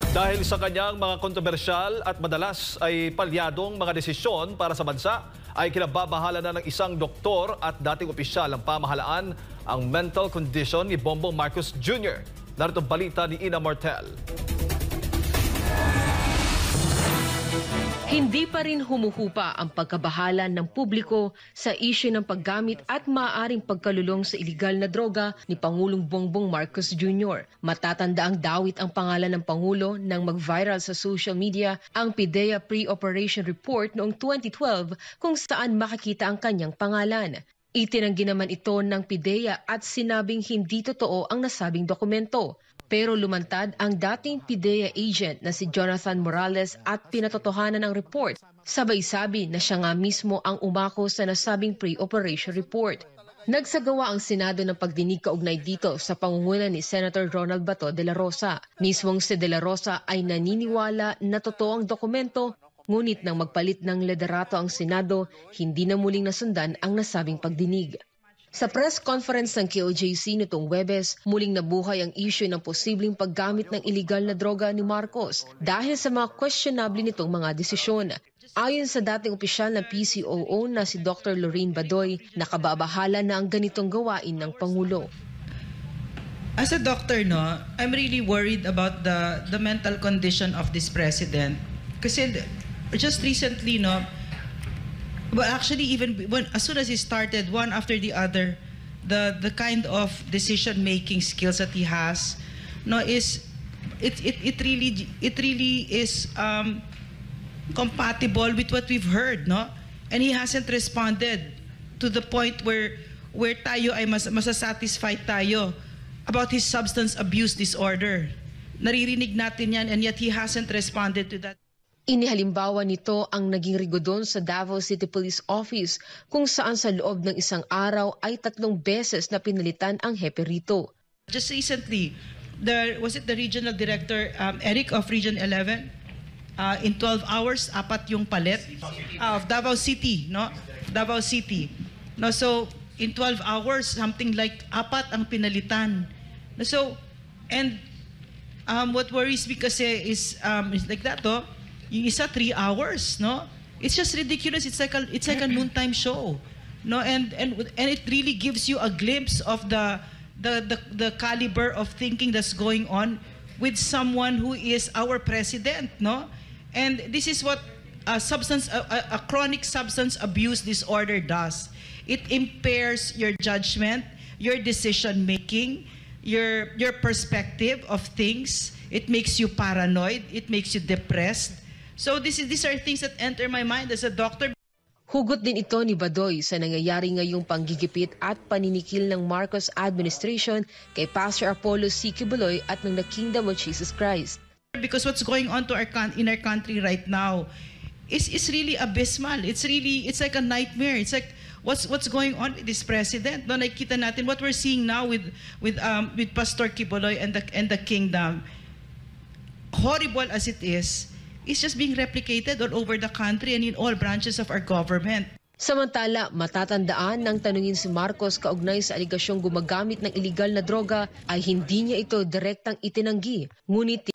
Dahil sa kanyang mga kontrobersyal at madalas ay palyadong mga desisyon para sa bansa, ay kinababahala na ng isang doktor at dating opisyal ng pamahalaan ang mental condition ni Bongbong Marcos Jr. Narito balita ni Ina Martel. Hindi pa rin humuhupa ang pagkabahala ng publiko sa isyu ng paggamit at maaaring pagkalulong sa iligal na droga ni Pangulong Bongbong Marcos Jr. Matatandaang dawit ang pangalan ng Pangulo nang mag-viral sa social media ang PIDEA pre-operation report noong 2012 kung saan makikita ang kanyang pangalan. Itinanggi naman ito ng PIDEA at sinabing hindi totoo ang nasabing dokumento. Pero lumantad ang dating PIDEA agent na si Jonathan Morales at pinatotohanan ang report. Sabay-sabi na siya nga mismo ang umako sa nasabing pre-operation report. Nagsagawa ang Senado ng pagdinig kaugnay dito sa pangunguna ni Senator Ronald Bato de la Rosa. Mismong si de la Rosa ay naniniwala na totoo ang dokumento, ngunit nang magpalit ng liderato ang Senado, hindi na muling nasundan ang nasabing pagdinig. Sa press conference ng KOJC nitong Huwebes, muling nabuhay ang issue ng posibleng paggamit ng iligal na droga ni Marcos dahil sa mga questionable nitong mga desisyon. Ayon sa dating opisyal ng PCOO na si Dr. Lorraine Badoy, nakababahala na ang ganitong gawain ng Pangulo. As a doctor, I'm really worried about the mental condition of this president. Kasi just recently, well, actually, even as soon as he started, one after the other, the kind of decision-making skills that he has, it really is compatible with what we've heard, and he hasn't responded to the point where tayo ay masasatisfied tayo about his substance abuse disorder. Naririnig natin yan, and yet he hasn't responded to that. Inihalimbawa nito ang naging rigodon sa Davao City Police Office kung saan sa loob ng isang araw ay 3 beses na pinalitan ang hepe rito. Just recently, was it the regional director, Eric of Region 11? In 12 hours, 4 yung palit of Davao City, Davao City. So, in 12 hours, something like 4 ang pinalitan. And what worries me kasi is like that, yung isa 3 hours, It's just ridiculous. It's like a noontime show, And it really gives you a glimpse of the caliber of thinking that's going on with someone who is our president, And this is what a chronic substance abuse disorder does. It impairs your judgment, your decision making, your perspective of things. It makes you paranoid. It makes you depressed. So these are things that enter my mind as a doctor. Hugot din ito ni Badoy sa nangyayari ngayong panggigipit at paninikil ng Marcos administration kay Pastor Apollo C. Quiboloy at ng The Kingdom of Jesus Christ. Because what's going on in our country right now is really abysmal. It's like a nightmare. It's like what's going on with this president? Nakikita natin what we're seeing now with Pastor Quiboloy and the Kingdom. Horrible as it is, it's just being replicated all over the country and in all branches of our government. Samantala, matatandaan nang tanungin si Marcos kaugnay sa aligasyong gumagamit ng iligal na droga ay hindi niya ito direktang itinanggi. Ngunit